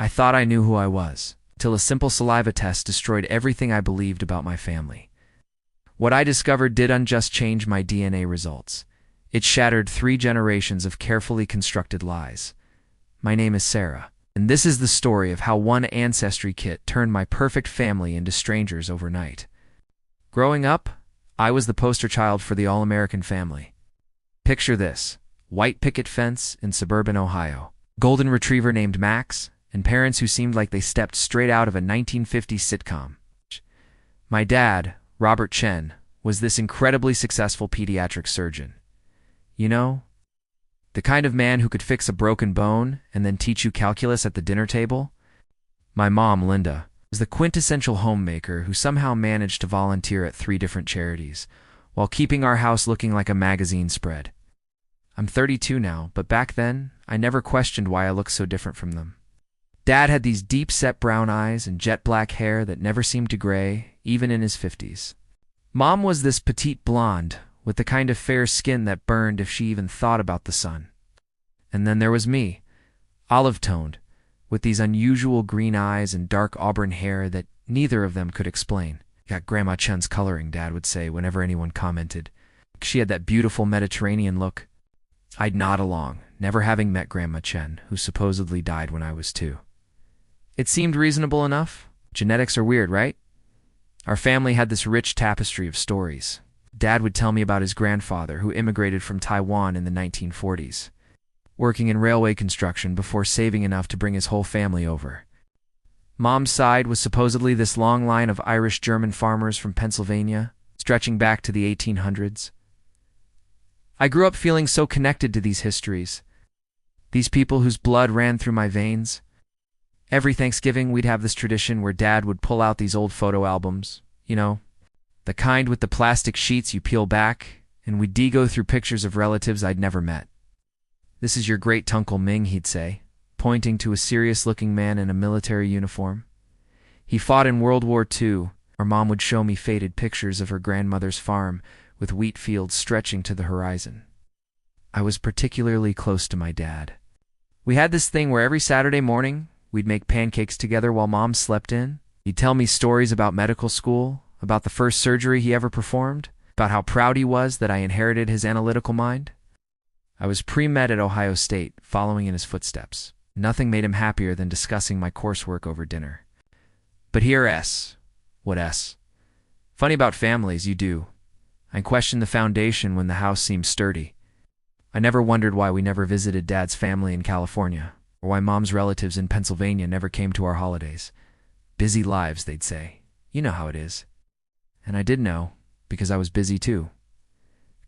I thought I knew who I was, till a simple saliva test destroyed everything I believed about my family. What I discovered didn't just change my DNA results. It shattered 3 generations of carefully constructed lies. My name is Sarah, and this is the story of how one Ancestry kit turned my perfect family into strangers overnight. Growing up, I was the poster child for the all-American family. Picture this: white picket fence in suburban Ohio, golden retriever named Max, and parents who seemed like they stepped straight out of a 1950s sitcom. My dad, Robert Chen, was this incredibly successful pediatric surgeon. You know, the kind of man who could fix a broken bone and then teach you calculus at the dinner table. My mom, Linda, was the quintessential homemaker who somehow managed to volunteer at 3 different charities, while keeping our house looking like a magazine spread. I'm 32 now, but back then, I never questioned why I looked so different from them. Dad had these deep-set brown eyes and jet-black hair that never seemed to gray, even in his 50s. Mom was this petite blonde, with the kind of fair skin that burned if she even thought about the sun. And then there was me, olive-toned, with these unusual green eyes and dark auburn hair that neither of them could explain. "Got Grandma Chen's coloring," Dad would say whenever anyone commented. She had that beautiful Mediterranean look. I'd nod along, never having met Grandma Chen, who supposedly died when I was 2. It seemed reasonable enough. Genetics are weird, right? Our family had this rich tapestry of stories. Dad would tell me about his grandfather, who immigrated from Taiwan in the 1940s, working in railway construction before saving enough to bring his whole family over. Mom's side was supposedly this long line of Irish-German farmers from Pennsylvania, stretching back to the 1800s. I grew up feeling so connected to these histories, these people whose blood ran through my veins. Every Thanksgiving, we'd have this tradition where Dad would pull out these old photo albums, you know, the kind with the plastic sheets you peel back, and we'd go through pictures of relatives I'd never met. "This is your great-uncle Ming," he'd say, pointing to a serious-looking man in a military uniform. He fought in World War II. Our mom would show me faded pictures of her grandmother's farm, with wheat fields stretching to the horizon. I was particularly close to my dad. We had this thing where every Saturday morning, we'd make pancakes together while Mom slept in. He'd tell me stories about medical school, about the first surgery he ever performed, about how proud he was that I inherited his analytical mind. I was pre-med at Ohio State, following in his footsteps. Nothing made him happier than discussing my coursework over dinner. But here what S? Funny about families, you do. I questioned the foundation when the house seemed sturdy. I never wondered why we never visited Dad's family in California, or why Mom's relatives in Pennsylvania never came to our holidays. Busy lives, they'd say. You know how it is. And I did know, because I was busy too.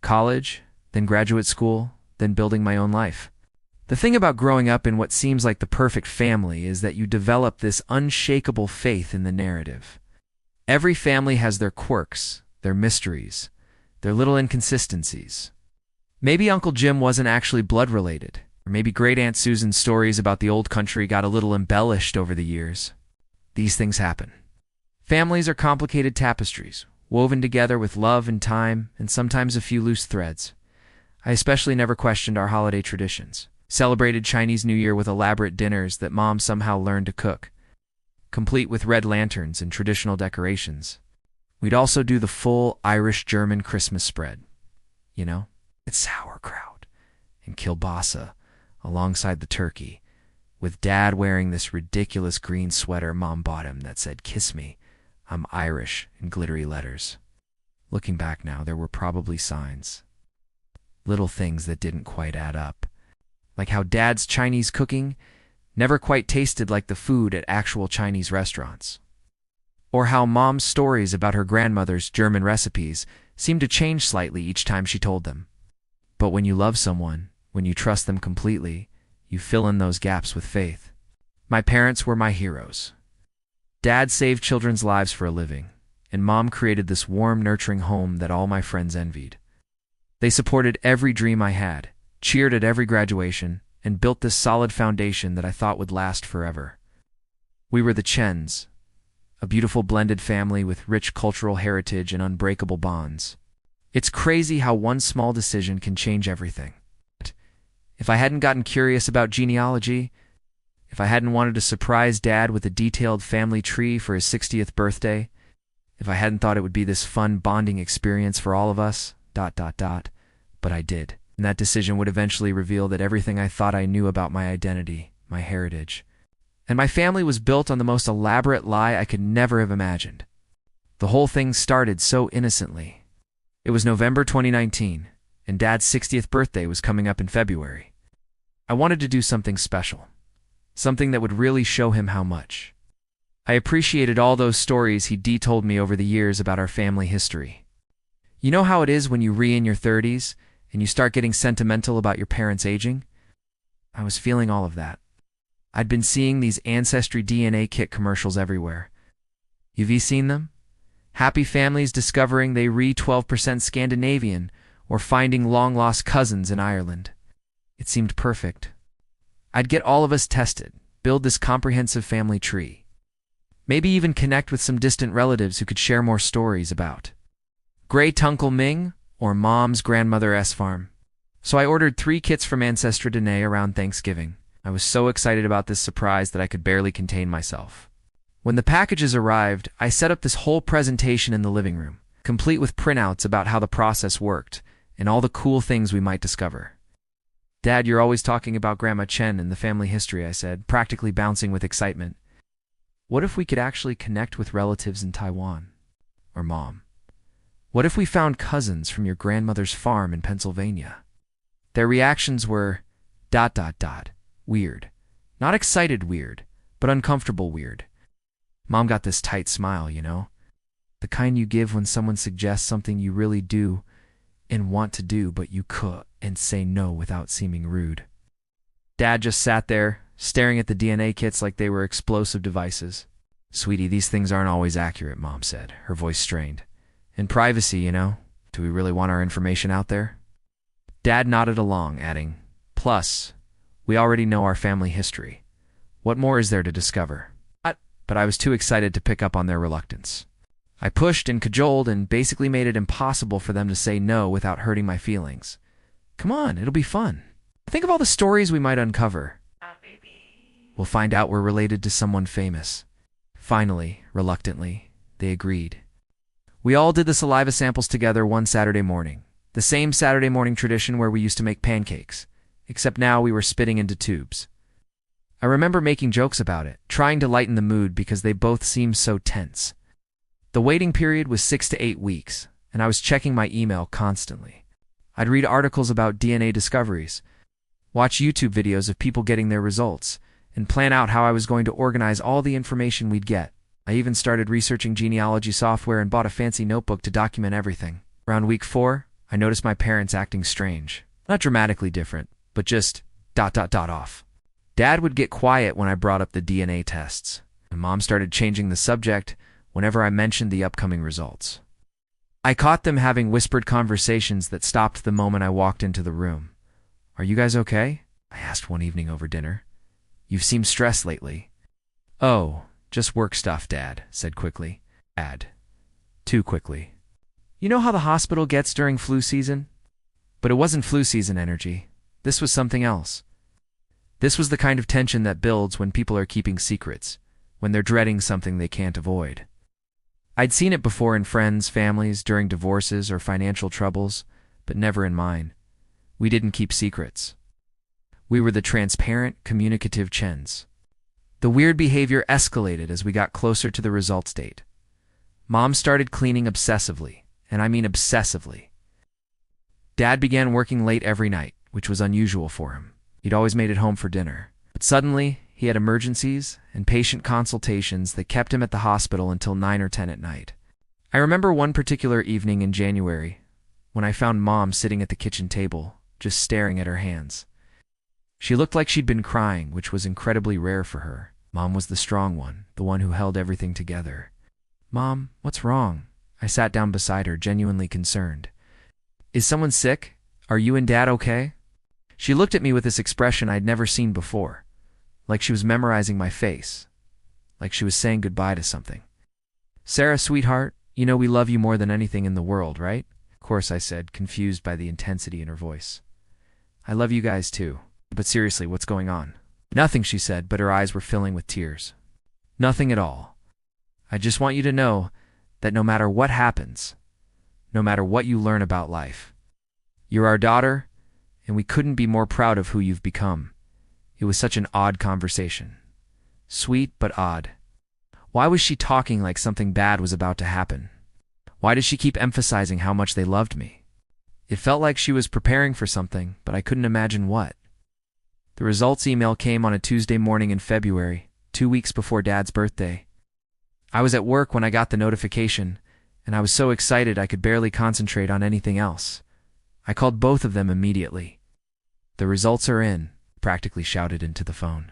College, then graduate school, then building my own life. The thing about growing up in what seems like the perfect family is that you develop this unshakable faith in the narrative. Every family has their quirks, their mysteries, their little inconsistencies. Maybe Uncle Jim wasn't actually blood-related, or maybe Great Aunt Susan's stories about the old country got a little embellished over the years. These things happen. Families are complicated tapestries, woven together with love and time, and sometimes a few loose threads. I especially never questioned our holiday traditions. Celebrated Chinese New Year with elaborate dinners that Mom somehow learned to cook, complete with red lanterns and traditional decorations. We'd also do the full Irish-German Christmas spread. You know, it's sauerkraut and kielbasa alongside the turkey, with Dad wearing this ridiculous green sweater Mom bought him that said, "Kiss me, I'm Irish," in glittery letters. Looking back now, there were probably signs. Little things that didn't quite add up. Like how Dad's Chinese cooking never quite tasted like the food at actual Chinese restaurants. Or how Mom's stories about her grandmother's German recipes seemed to change slightly each time she told them. But when you love someone, when you trust them completely, you fill in those gaps with faith. My parents were my heroes. Dad saved children's lives for a living, and Mom created this warm, nurturing home that all my friends envied. They supported every dream I had, cheered at every graduation, and built this solid foundation that I thought would last forever. We were the Chens, a beautiful blended family with rich cultural heritage and unbreakable bonds. It's crazy how one small decision can change everything. If I hadn't gotten curious about genealogy, if I hadn't wanted to surprise Dad with a detailed family tree for his 60th birthday, if I hadn't thought it would be this fun bonding experience for all of us, ... But I did. And that decision would eventually reveal that everything I thought I knew about my identity, my heritage, and my family was built on the most elaborate lie I could never have imagined. The whole thing started so innocently. It was November 2019, and Dad's 60th birthday was coming up in February. I wanted to do something special, something that would really show him how much. I appreciated all those stories he detold me over the years about our family history. You know how it is when you in your 30s and you start getting sentimental about your parents aging? I was feeling all of that. I'd been seeing these Ancestry DNA kit commercials everywhere. You've seen them? Happy families discovering they 12% Scandinavian or finding long-lost cousins in Ireland. It seemed perfect. I'd get all of us tested, build this comprehensive family tree. Maybe even connect with some distant relatives who could share more stories about Great Uncle Ming or Mom's grandmother's farm. So I ordered 3 kits from Ancestry DNA around Thanksgiving. I was so excited about this surprise that I could barely contain myself. When the packages arrived, I set up this whole presentation in the living room, complete with printouts about how the process worked and all the cool things we might discover. Dad, you're always talking about Grandma Chen and the family history, I said, practically bouncing with excitement. What if we could actually connect with relatives in Taiwan? Or Mom, what if we found cousins from your grandmother's farm in Pennsylvania? Their reactions were ... weird. Not excited weird, but uncomfortable weird. Mom got this tight smile, you know? The kind you give when someone suggests something you really do and want to do, but you couldn't say no without seeming rude. Dad just sat there, staring at the DNA kits like they were explosive devices. Sweetie, these things aren't always accurate, Mom said, her voice strained. In privacy, you know? Do we really want our information out there? Dad nodded along, adding, plus, we already know our family history. What more is there to discover? But I was too excited to pick up on their reluctance. I pushed and cajoled and basically made it impossible for them to say no without hurting my feelings. Come on, it'll be fun. Think of all the stories we might uncover. We'll find out we're related to someone famous. Finally, reluctantly, they agreed. We all did the saliva samples together one Saturday morning. The same Saturday morning tradition where we used to make pancakes, except now we were spitting into tubes. I remember making jokes about it, trying to lighten the mood because they both seemed so tense. The waiting period was 6 to 8 weeks, and I was checking my email constantly. I'd read articles about DNA discoveries, watch YouTube videos of people getting their results, and plan out how I was going to organize all the information we'd get. I even started researching genealogy software and bought a fancy notebook to document everything. Around week 4, I noticed my parents acting strange. Not dramatically different, but just ... off. Dad would get quiet when I brought up the DNA tests, and Mom started changing the subject whenever I mentioned the upcoming results. I caught them having whispered conversations that stopped the moment I walked into the room. Are you guys okay? I asked one evening over dinner. You've seemed stressed lately. Oh, just work stuff, Dad said quickly. Too quickly. You know how the hospital gets during flu season? But it wasn't flu season energy. This was something else. This was the kind of tension that builds when people are keeping secrets, when they're dreading something they can't avoid. I'd seen it before in friends, families, during divorces or financial troubles, but never in mine. We didn't keep secrets. We were the transparent, communicative Chens. The weird behavior escalated as we got closer to the results date. Mom started cleaning obsessively, and I mean obsessively. Dad began working late every night, which was unusual for him. He'd always made it home for dinner. But suddenly, he had emergencies and patient consultations that kept him at the hospital until 9 or 10 at night. I remember one particular evening in January when I found Mom sitting at the kitchen table, just staring at her hands. She looked like she'd been crying, which was incredibly rare for her. Mom was the strong one, the one who held everything together. Mom, what's wrong? I sat down beside her, genuinely concerned. Is someone sick? Are you and Dad okay? She looked at me with this expression I'd never seen before, like she was memorizing my face, like she was saying goodbye to something. Sarah, sweetheart, you know we love you more than anything in the world, right? Of course, I said, confused by the intensity in her voice. I love you guys too. But seriously, what's going on? Nothing, she said, but her eyes were filling with tears. Nothing at all. I just want you to know that no matter what happens, no matter what you learn about life, you're our daughter, and we couldn't be more proud of who you've become. It was such an odd conversation. Sweet, but odd. Why was she talking like something bad was about to happen? Why did she keep emphasizing how much they loved me? It felt like she was preparing for something, but I couldn't imagine what. The results email came on a Tuesday morning in February, 2 weeks before Dad's birthday. I was at work when I got the notification, and I was so excited I could barely concentrate on anything else. I called both of them immediately. The results are in, practically shouted into the phone.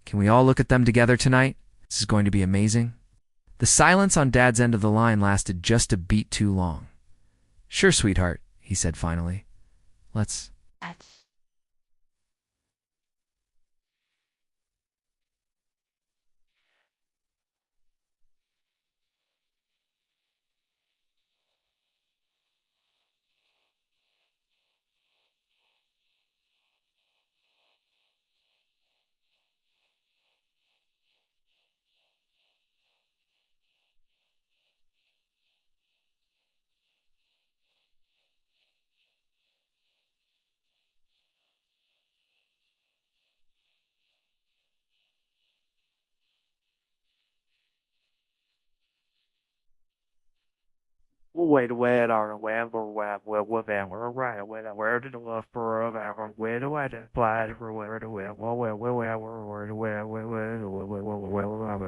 Can we all look at them together tonight? This is going to be amazing. The silence on Dad's end of the line lasted just a beat too long. Sure, sweetheart, he said finally. Let's. Wait, wait, or where did the love for where do I apply for where do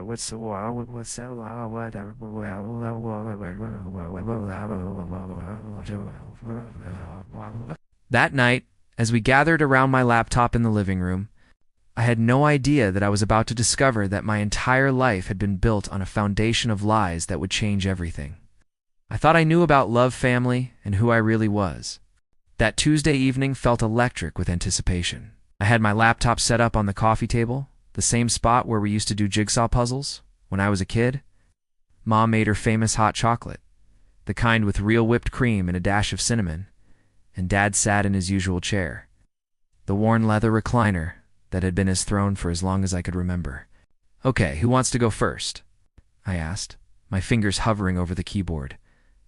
what's the what's that That night, as we gathered around my laptop in the living room, I had no idea that I was about to discover that my entire life had been built on a foundation of lies that would change everything. I thought I knew about love, family, and who I really was. That Tuesday evening felt electric with anticipation. I had my laptop set up on the coffee table, the same spot where we used to do jigsaw puzzles when I was a kid. Mom made her famous hot chocolate, the kind with real whipped cream and a dash of cinnamon, and Dad sat in his usual chair, the worn leather recliner that had been his throne for as long as I could remember. Okay, who wants to go first? I asked, my fingers hovering over the keyboard.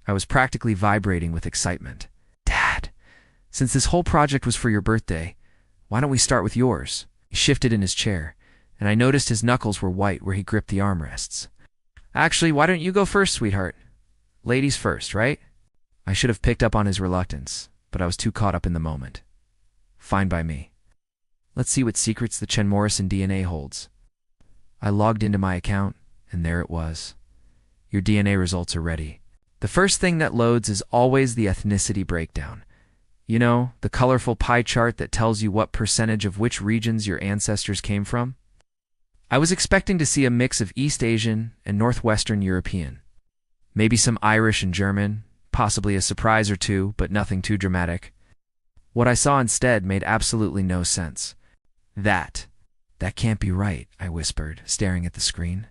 I was practically vibrating with excitement. Dad, since this whole project was for your birthday, why don't we start with yours? He shifted in his chair, and I noticed his knuckles were white where he gripped the armrests. Actually, why don't you go first, sweetheart? Ladies first, right? I should have picked up on his reluctance, but I was too caught up in the moment. Fine by me. Let's see what secrets the Chen Morrison DNA holds. I logged into my account, and there it was. Your DNA results are ready. The first thing that loads is always the ethnicity breakdown. You know, the colorful pie chart that tells you what percentage of which regions your ancestors came from? I was expecting to see a mix of East Asian and Northwestern European. Maybe some Irish and German, possibly a surprise or two, but nothing too dramatic. What I saw instead made absolutely no sense. That can't be right, I whispered, staring at the screen.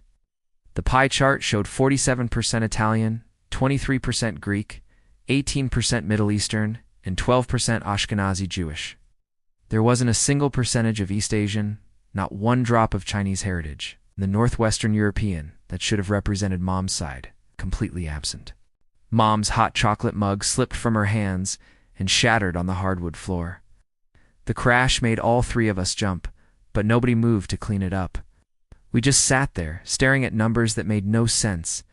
The pie chart showed 47% Italian, 23% Greek, 18% Middle Eastern, and 12% Ashkenazi Jewish. There wasn't a single percentage of East Asian, not one drop of Chinese heritage. The Northwestern European, that should have represented Mom's side, completely absent. Mom's hot chocolate mug slipped from her hands and shattered on the hardwood floor. The crash made all three of us jump, but nobody moved to clean it up. We just sat there, staring at numbers that made no sense,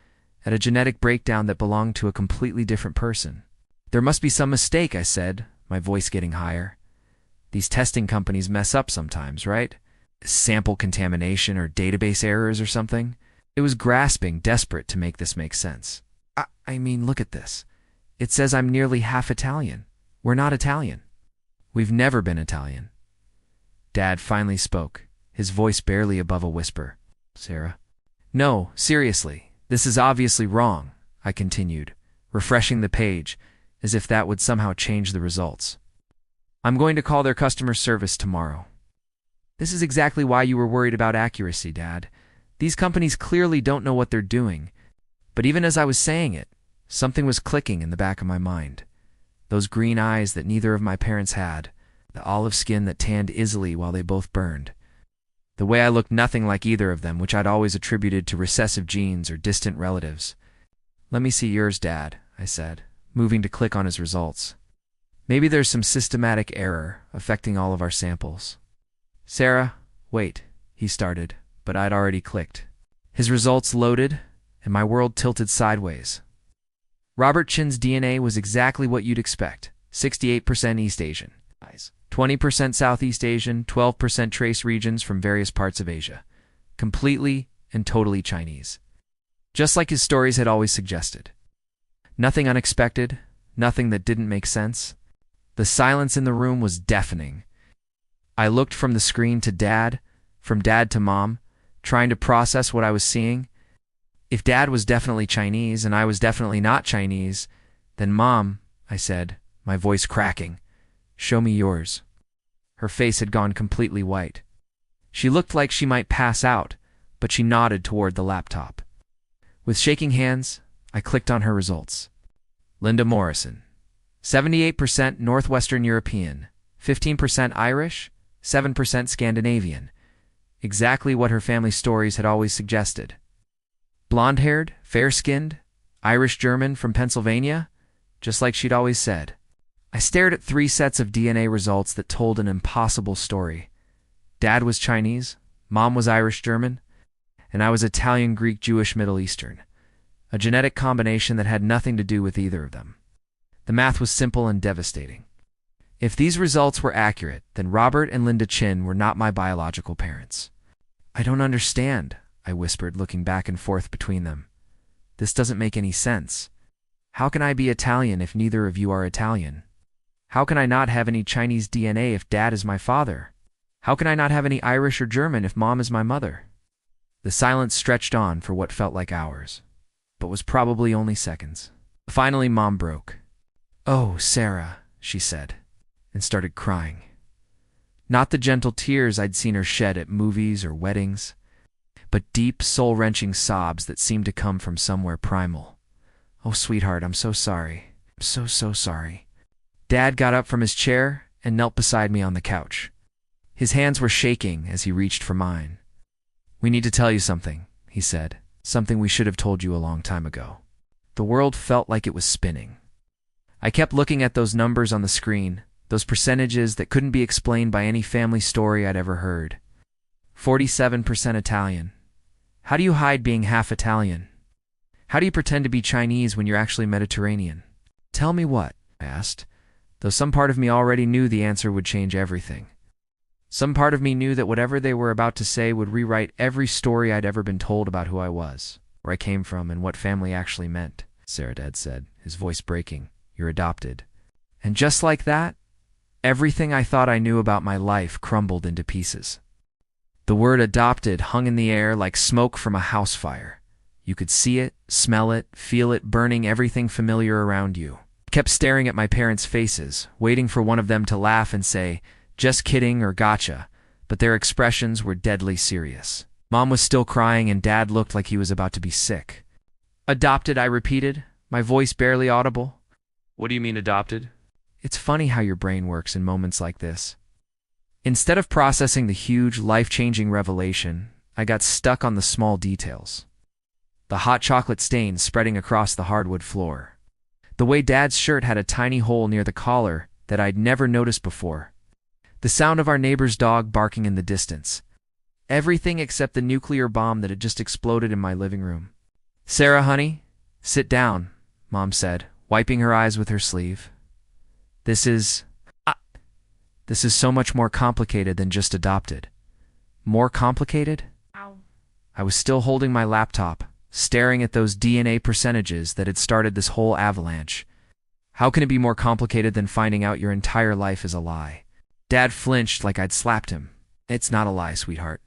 at a genetic breakdown that belonged to a completely different person. There must be some mistake, I said, my voice getting higher. These testing companies mess up sometimes, right? Sample contamination or database errors or something? It was grasping, desperate to make this make sense. I mean, look at this. It says I'm nearly half Italian. We're not Italian. We've never been Italian. Dad finally spoke, his voice barely above a whisper. Sarah? No, seriously. This is obviously wrong, I continued, refreshing the page, as if that would somehow change the results. I'm going to call their customer service tomorrow. This is exactly why you were worried about accuracy, Dad. These companies clearly don't know what they're doing. But even as I was saying it, something was clicking in the back of my mind. Those green eyes that neither of my parents had, the olive skin that tanned easily while they both burned. The way I looked nothing like either of them, which I'd always attributed to recessive genes or distant relatives. "Let me see yours, Dad," I said, moving to click on his results. "Maybe there's some systematic error affecting all of our samples." "Sarah, wait," he started, but I'd already clicked. His results loaded, and my world tilted sideways. Robert Chin's DNA was exactly what you'd expect: 68% East Asian, 20% Southeast Asian, 12% trace regions from various parts of Asia. Completely and totally Chinese. Just like his stories had always suggested. Nothing unexpected, nothing that didn't make sense. The silence in the room was deafening. I looked from the screen to Dad, from Dad to Mom, trying to process what I was seeing. If Dad was definitely Chinese and I was definitely not Chinese, then Mom, I said, my voice cracking, "Show me yours." Her face had gone completely white. She looked like she might pass out, but she nodded toward the laptop. With shaking hands, I clicked on her results. Linda Morrison. 78% Northwestern European, 15% Irish, 7% Scandinavian. Exactly what her family stories had always suggested. Blonde-haired, fair-skinned, Irish-German from Pennsylvania, just like she'd always said. I stared at 3 sets of DNA results that told an impossible story. Dad was Chinese, Mom was Irish-German, and I was Italian, Greek, Jewish, Middle Eastern. A genetic combination that had nothing to do with either of them. The math was simple and devastating. If these results were accurate, then Robert and Linda Chin were not my biological parents. "I don't understand," I whispered, looking back and forth between them. "This doesn't make any sense. How can I be Italian if neither of you are Italian? How can I not have any Chinese DNA if Dad is my father? How can I not have any Irish or German if Mom is my mother?" The silence stretched on for what felt like hours, but was probably only seconds. Finally, Mom broke. "Oh, Sarah," she said, and started crying. Not the gentle tears I'd seen her shed at movies or weddings, but deep, soul-wrenching sobs that seemed to come from somewhere primal. "Oh, sweetheart, I'm so sorry. I'm so sorry." Dad got up from his chair and knelt beside me on the couch. His hands were shaking as he reached for mine. "We need to tell you something," he said. "Something we should have told you a long time ago." The world felt like it was spinning. I kept looking at those numbers on the screen, those percentages that couldn't be explained by any family story I'd ever heard. 47% Italian. How do you hide being half Italian? How do you pretend to be Chinese when you're actually Mediterranean? "Tell me what?" I asked, though some part of me already knew the answer would change everything. Some part of me knew that whatever they were about to say would rewrite every story I'd ever been told about who I was, where I came from, and what family actually meant. "Sarah," Dad said, his voice breaking, "you're adopted." And just like that, everything I thought I knew about my life crumbled into pieces. The word adopted hung in the air like smoke from a house fire. You could see it, smell it, feel it burning everything familiar around you. I kept staring at my parents' faces, waiting for one of them to laugh and say, "Just kidding," or "Gotcha," but their expressions were deadly serious. Mom was still crying and Dad looked like he was about to be sick. "Adopted," I repeated, my voice barely audible. "What do you mean adopted?" It's funny how your brain works in moments like this. Instead of processing the huge, life-changing revelation, I got stuck on the small details. The hot chocolate stains spreading across the hardwood floor. The way Dad's shirt had a tiny hole near the collar that I'd never noticed before. The sound of our neighbor's dog barking in the distance. Everything except the nuclear bomb that had just exploded in my living room. "Sarah, honey, sit down," Mom said, wiping her eyes with her sleeve. This is so much more complicated than just adopted." "More complicated?" Ow. I was still holding my laptop, staring at those DNA percentages that had started this whole avalanche. How can it be more complicated than finding out your entire life is a lie? Dad flinched like I'd slapped him. "It's not a lie, sweetheart.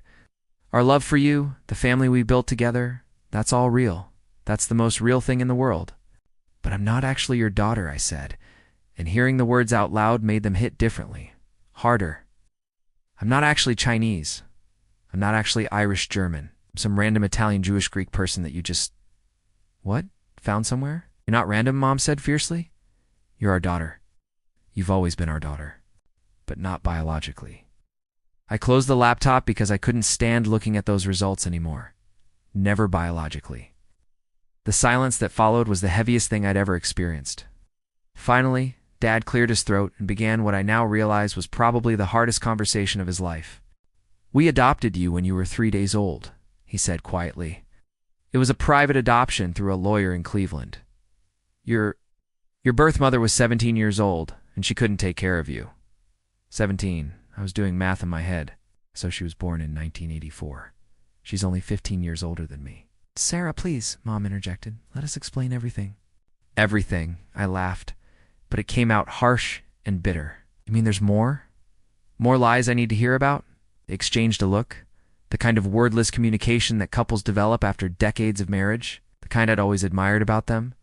Our love for you, the family we built together, that's all real. That's the most real thing in the world." "But I'm not actually your daughter," I said, and hearing the words out loud made them hit differently, harder. "I'm not actually Chinese. I'm not actually Irish-German. I'm some random Italian, Jewish, Greek person that you just... What? Found somewhere?" "You're not random," Mom said fiercely. "You're our daughter. You've always been our daughter. But not biologically." I closed the laptop because I couldn't stand looking at those results anymore. Never biologically. The silence that followed was the heaviest thing I'd ever experienced. Finally, Dad cleared his throat and began what I now realize was probably the hardest conversation of his life. "We adopted you when you were 3 days old," he said quietly. "It was a private adoption through a lawyer in Cleveland. Your birth mother was 17 years old, and she couldn't take care of you." 17. I was doing math in my head. So she was born in 1984. She's only 15 years older than me. "Sarah, please," Mom interjected. "Let us explain everything." "Everything," I laughed, but it came out harsh and bitter. "You mean there's more? More lies I need to hear about?" They exchanged a look. The kind of wordless communication that couples develop after decades of marriage. The kind I'd always admired about them.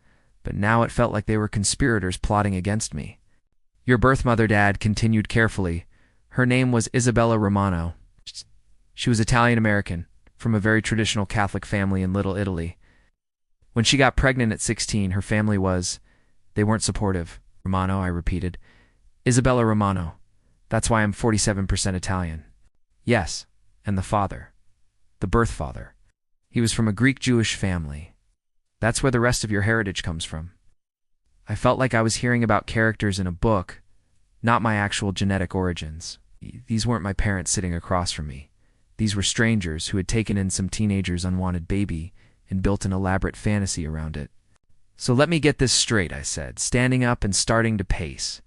But now it felt like they were conspirators plotting against me. "Your birth mother," Dad continued carefully. "Her name was Isabella Romano. She was Italian-American, from a very traditional Catholic family in Little Italy. When she got pregnant at 16, her family they weren't supportive." "Romano," I repeated. "Isabella Romano. That's why I'm 47% Italian." "Yes, and the father. The birth father. He was from a Greek-Jewish family. That's where the rest of your heritage comes from." I felt like I was hearing about characters in a book, not my actual genetic origins. These weren't my parents sitting across from me. These were strangers who had taken in some teenager's unwanted baby and built an elaborate fantasy around it. "So let me get this straight," I said, standing up and starting to pace.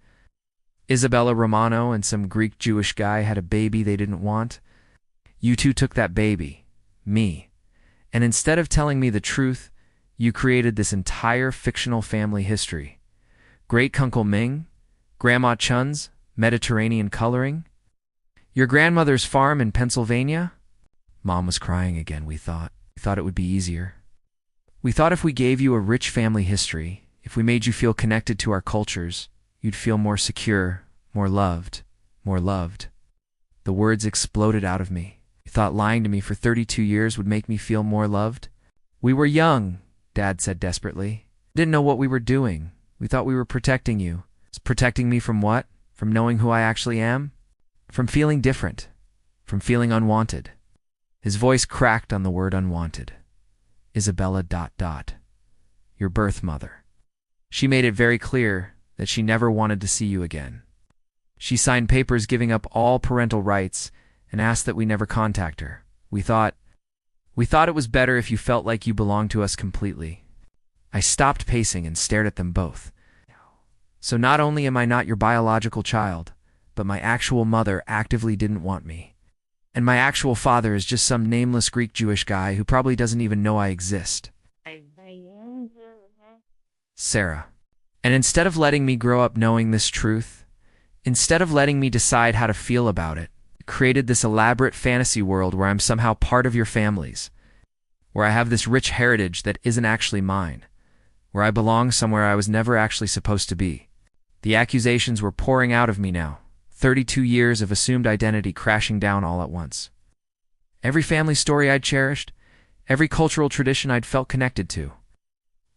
"Isabella Romano and some Greek-Jewish guy had a baby they didn't want. You two took that baby, me, and instead of telling me the truth, you created this entire fictional family history. Great-Uncle Ming, Grandma Chun's Mediterranean coloring, your grandmother's farm in Pennsylvania." Mom was crying again, we thought. We thought it would be easier. "We thought if we gave you a rich family history, if we made you feel connected to our cultures, you'd feel more secure, more loved, more loved." The words exploded out of me. "You thought lying to me for 32 years would make me feel more loved?" "We were young," Dad said desperately. "Didn't know what we were doing. We thought we were protecting you." "Protecting me from what? From knowing who I actually am? From feeling different. From feeling unwanted." His voice cracked on the word unwanted. "Isabella ... your birth mother. She made it very clear that she never wanted to see you again. She signed papers giving up all parental rights and asked that we never contact her. We thought it was better if you felt like you belonged to us completely." I stopped pacing and stared at them both. "So not only am I not your biological child, but my actual mother actively didn't want me. And my actual father is just some nameless Greek-Jewish guy who probably doesn't even know I exist." "Sarah. And instead of letting me grow up knowing this truth, instead of letting me decide how to feel about it, you created this elaborate fantasy world where I'm somehow part of your families, where I have this rich heritage that isn't actually mine, where I belong somewhere I was never actually supposed to be." The accusations were pouring out of me now, 32 years of assumed identity crashing down all at once. Every family story I'd cherished, every cultural tradition I'd felt connected to,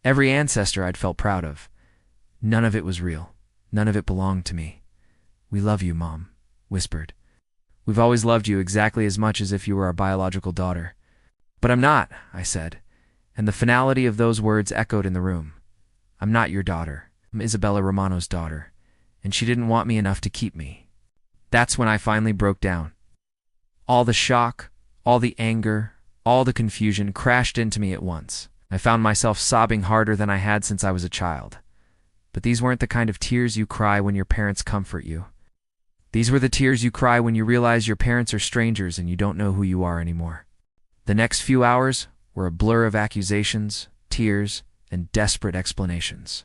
every ancestor I'd felt proud of, none of it was real. None of it belonged to me. "We love you," Mom whispered. "We've always loved you exactly as much as if you were our biological daughter." "But I'm not," I said, and the finality of those words echoed in the room. "I'm not your daughter. I'm Isabella Romano's daughter, and she didn't want me enough to keep me." That's when I finally broke down. All the shock, all the anger, all the confusion crashed into me at once. I found myself sobbing harder than I had since I was a child. But these weren't the kind of tears you cry when your parents comfort you. These were the tears you cry when you realize your parents are strangers and you don't know who you are anymore. The next few hours were a blur of accusations, tears, and desperate explanations.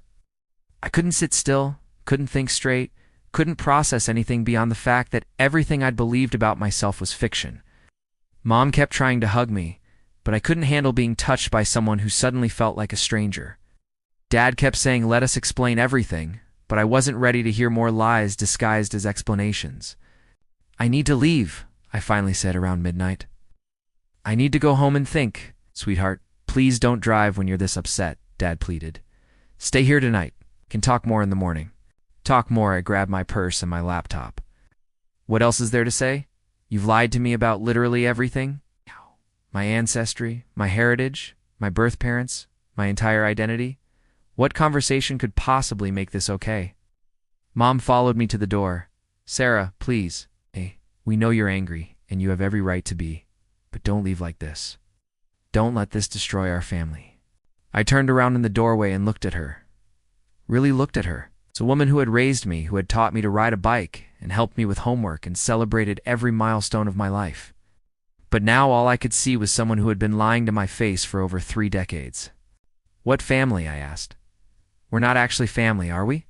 I couldn't sit still, couldn't think straight, couldn't process anything beyond the fact that everything I'd believed about myself was fiction. Mom kept trying to hug me, but I couldn't handle being touched by someone who suddenly felt like a stranger. Dad kept saying, "Let us explain everything," but I wasn't ready to hear more lies disguised as explanations. "I need to leave," I finally said around midnight. "I need to go home and think." "Sweetheart, please don't drive when you're this upset," Dad pleaded. "Stay here tonight. Can talk more in the morning." Talk more. I grabbed my purse and my laptop. "What else is there to say? You've lied to me about literally everything? My ancestry, my heritage, my birth parents, my entire identity? What conversation could possibly make this okay? Mom followed me to the door. Sarah, please. Hey, we know you're angry, and you have every right to be, but don't leave like this. Don't let this destroy our family. I turned around in the doorway and looked at her. Really looked at her. It's a woman who had raised me, who had taught me to ride a bike and helped me with homework and celebrated every milestone of my life. But now all I could see was someone who had been lying to my face for over 3 decades. What family? I asked. We're not actually family, are we?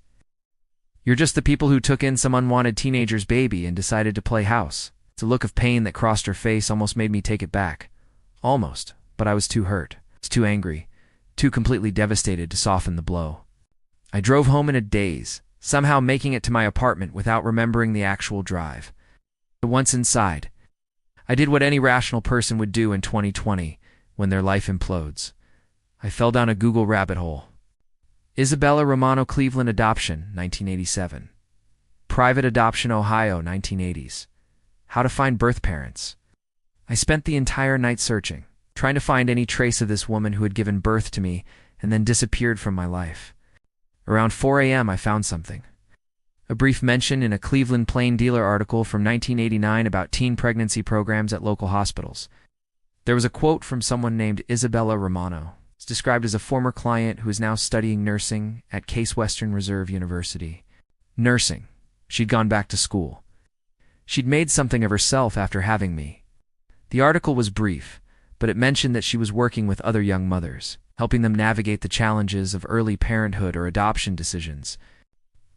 You're just the people who took in some unwanted teenager's baby and decided to play house. The look of pain that crossed her face almost made me take it back. Almost, but I was too hurt. I was too angry, too completely devastated to soften the blow. I drove home in a daze, somehow making it to my apartment without remembering the actual drive. But once inside, I did what any rational person would do in 2020 when their life implodes. I fell down a Google rabbit hole. Isabella Romano Cleveland adoption, 1987. Private adoption Ohio, 1980s. How to find birth parents. I spent the entire night searching, trying to find any trace of this woman who had given birth to me and then disappeared from my life. Around 4 a.m. I found something. A brief mention in a Cleveland Plain Dealer article from 1989 about teen pregnancy programs at local hospitals. There was a quote from someone named Isabella Romano. It's described as a former client who is now studying nursing at Case Western Reserve University. Nursing. She'd gone back to school. She'd made something of herself after having me. The article was brief, but it mentioned that she was working with other young mothers, helping them navigate the challenges of early parenthood or adoption decisions.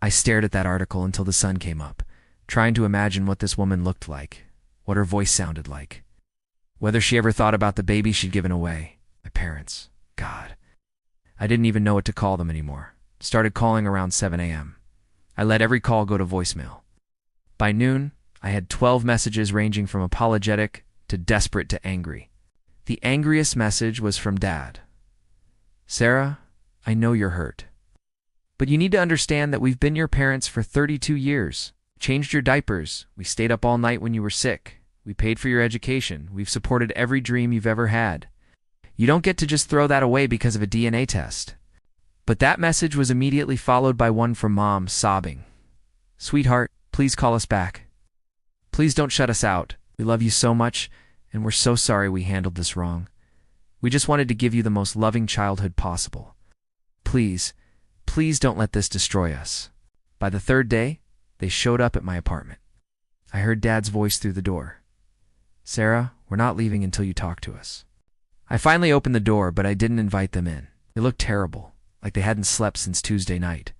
I stared at that article until the sun came up, trying to imagine what this woman looked like, what her voice sounded like, whether she ever thought about the baby she'd given away. My parents. God. I didn't even know what to call them anymore. Started calling around 7 a.m. I let every call go to voicemail. By noon, I had 12 messages ranging from apologetic to desperate to angry. The angriest message was from Dad. Sarah, I know you're hurt. But you need to understand that we've been your parents for 32 years. Changed your diapers. We stayed up all night when you were sick. We paid for your education. We've supported every dream you've ever had. You don't get to just throw that away because of a DNA test. But that message was immediately followed by one from Mom, sobbing. Sweetheart, please call us back. Please don't shut us out. We love you so much, and we're so sorry we handled this wrong. We just wanted to give you the most loving childhood possible. Please, please don't let this destroy us. By the 3rd day, they showed up at my apartment. I heard Dad's voice through the door. Sarah, we're not leaving until you talk to us. I finally opened the door, but I didn't invite them in. They looked terrible, like they hadn't slept since Tuesday night.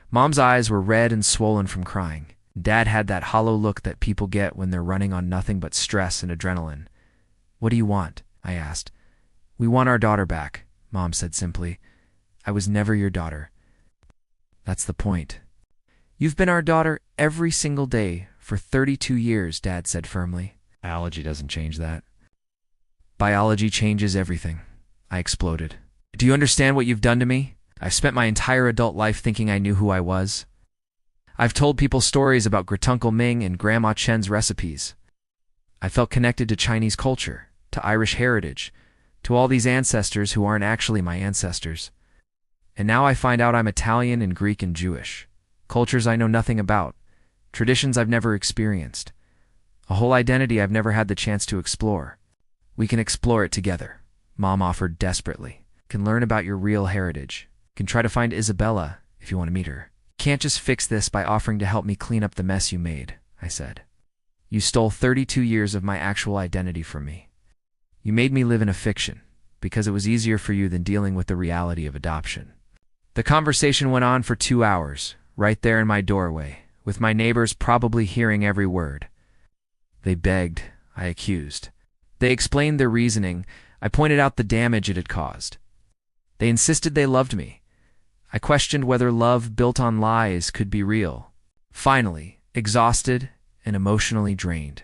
Mom's eyes were red and swollen from crying. Dad had that hollow look that people get when they're running on nothing but stress and adrenaline. What do you want? I asked. We want our daughter back, Mom said simply. I was never your daughter. That's the point. You've been our daughter every single day for 32 years, Dad said firmly. Biology doesn't change that. Biology changes everything, I exploded. Do you understand what you've done to me? I've spent my entire adult life thinking I knew who I was. I've told people stories about Gretunkel Ming and Grandma Chen's recipes. I felt connected to Chinese culture, to Irish heritage, to all these ancestors who aren't actually my ancestors. And now I find out I'm Italian and Greek and Jewish. Cultures I know nothing about. Traditions I've never experienced. A whole identity I've never had the chance to explore. We can explore it together, Mom offered desperately. Can learn about your real heritage. Can try to find Isabella if you want to meet her. Can't just fix this by offering to help me clean up the mess you made, I said. You stole 32 years of my actual identity from me. You made me live in a fiction, because it was easier for you than dealing with the reality of adoption. The conversation went on for 2 hours, right there in my doorway, with my neighbors probably hearing every word. They begged, I accused. They explained their reasoning. I pointed out the damage it had caused. They insisted they loved me. I questioned whether love built on lies could be real. Finally, exhausted and emotionally drained,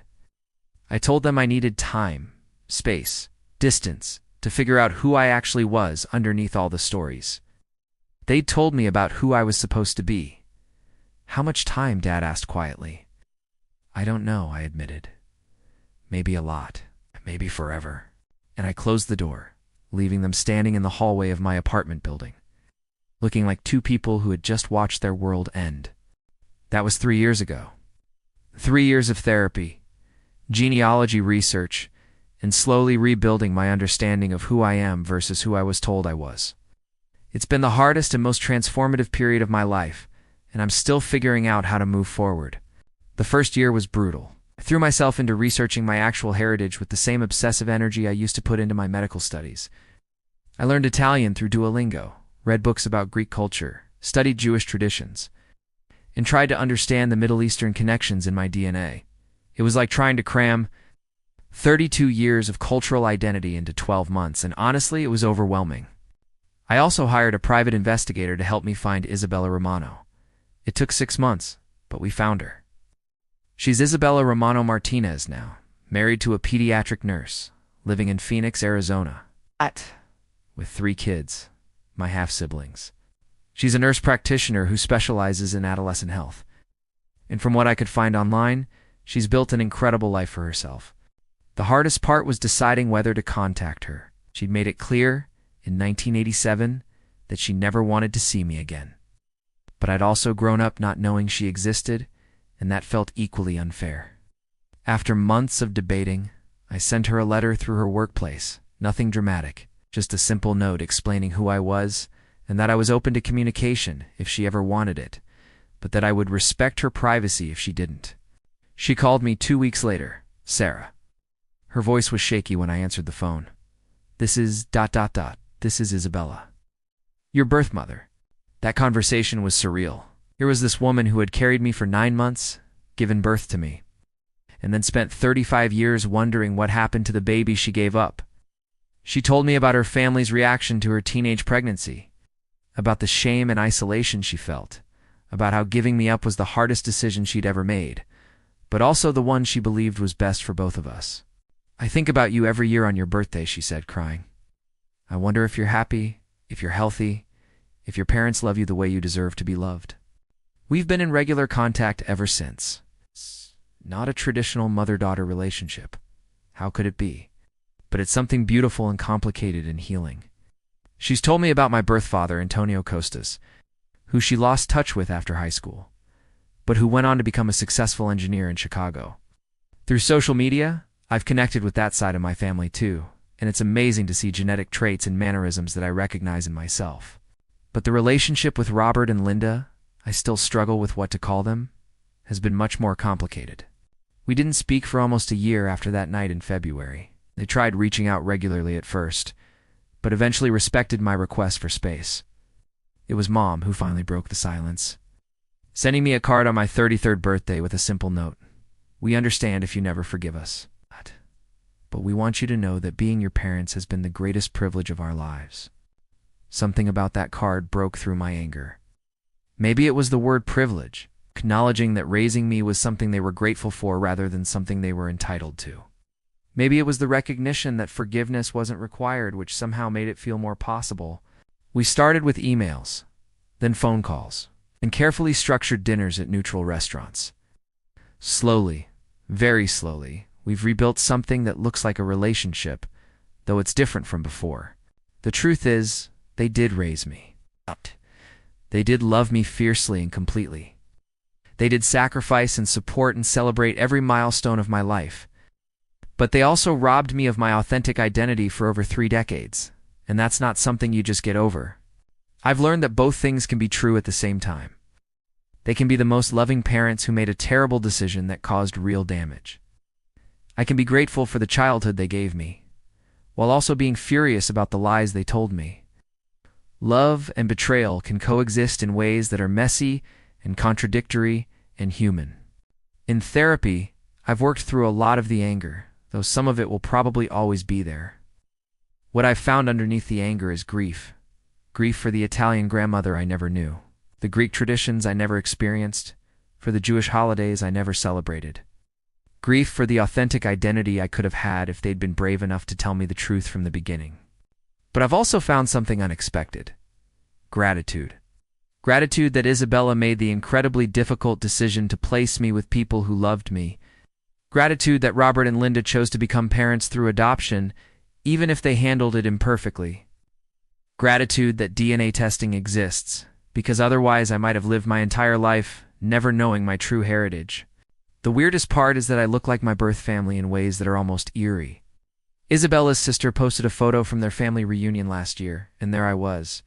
I told them I needed time, space, distance to figure out who I actually was underneath all the stories. They'd told me about who I was supposed to be. How much time? Dad asked quietly. I don't know, I admitted. maybe a lot, maybe forever. And I closed the door, leaving them standing in the hallway of my apartment building, looking like two people who had just watched their world end. That was 3 years ago. 3 years of therapy, genealogy research, and slowly rebuilding my understanding of who I am versus who I was told I was. It's been the hardest and most transformative period of my life, and I'm still figuring out how to move forward. The first year was brutal. I threw myself into researching my actual heritage with the same obsessive energy I used to put into my medical studies. I learned Italian through Duolingo, read books about Greek culture, studied Jewish traditions, and tried to understand the Middle Eastern connections in my DNA. It was like trying to cram 32 years of cultural identity into 12 months, and honestly, it was overwhelming. I also hired a private investigator to help me find Isabella Romano. It took 6 months, but we found her. She's Isabella Romano Martinez now, married to a pediatric nurse, living in Phoenix, Arizona, with 3 kids, my half-siblings. She's a nurse practitioner who specializes in adolescent health. And from what I could find online, she's built an incredible life for herself. The hardest part was deciding whether to contact her. She'd made it clear in 1987 that she never wanted to see me again. But I'd also grown up not knowing she existed, and that felt equally unfair. After months of debating, I sent her a letter through her workplace. Nothing dramatic, just a simple note explaining who I was and that I was open to communication if she ever wanted it, but that I would respect her privacy if she didn't. She called me 2 weeks later, Sarah. Her voice was shaky when I answered the phone. This is ... This is Isabella. Your birth mother. That conversation was surreal. Here was this woman who had carried me for 9 months, given birth to me, and then spent 35 years wondering what happened to the baby she gave up. She told me about her family's reaction to her teenage pregnancy, about the shame and isolation she felt, about how giving me up was the hardest decision she'd ever made, but also the one she believed was best for both of us. I think about you every year on your birthday, she said, crying. I wonder if you're happy, if you're healthy, if your parents love you the way you deserve to be loved. We've been in regular contact ever since. It's not a traditional mother-daughter relationship. How could it be? But it's something beautiful and complicated and healing. She's told me about my birth father, Antonio Costas, who she lost touch with after high school, but who went on to become a successful engineer in Chicago. Through social media, I've connected with that side of my family too, and it's amazing to see genetic traits and mannerisms that I recognize in myself. But the relationship with Robert and Linda, I still struggle with what to call them, has been much more complicated. We didn't speak for almost a year after that night in February. They tried reaching out regularly at first, but eventually respected my request for space. It was Mom who finally broke the silence, sending me a card on my 33rd birthday with a simple note. We understand if you never forgive us, but we want you to know that being your parents has been the greatest privilege of our lives. Something about that card broke through my anger. Maybe it was the word privilege, acknowledging that raising me was something they were grateful for rather than something they were entitled to. Maybe it was the recognition that forgiveness wasn't required, which somehow made it feel more possible. We started with emails, then phone calls, and carefully structured dinners at neutral restaurants. Slowly, very slowly, we've rebuilt something that looks like a relationship, though it's different from before. The truth is, they did raise me. They did love me fiercely and completely. They did sacrifice and support and celebrate every milestone of my life. But they also robbed me of my authentic identity for over 3 decades, and that's not something you just get over. I've learned that both things can be true at the same time. They can be the most loving parents who made a terrible decision that caused real damage. I can be grateful for the childhood they gave me, while also being furious about the lies they told me. Love and betrayal can coexist in ways that are messy and contradictory and human. In therapy, I've worked through a lot of the anger, though some of it will probably always be there. What I've found underneath the anger is grief. Grief for the Italian grandmother I never knew, the Greek traditions I never experienced, for the Jewish holidays I never celebrated. Grief for the authentic identity I could have had if they'd been brave enough to tell me the truth from the beginning. But I've also found something unexpected. Gratitude. Gratitude that Isabella made the incredibly difficult decision to place me with people who loved me, Gratitude that Robert and Linda chose to become parents through adoption, even if they handled it imperfectly. Gratitude that DNA testing exists, because otherwise I might have lived my entire life never knowing my true heritage. The weirdest part is that I look like my birth family in ways that are almost eerie. Isabella's sister posted a photo from their family reunion last year, and there I was,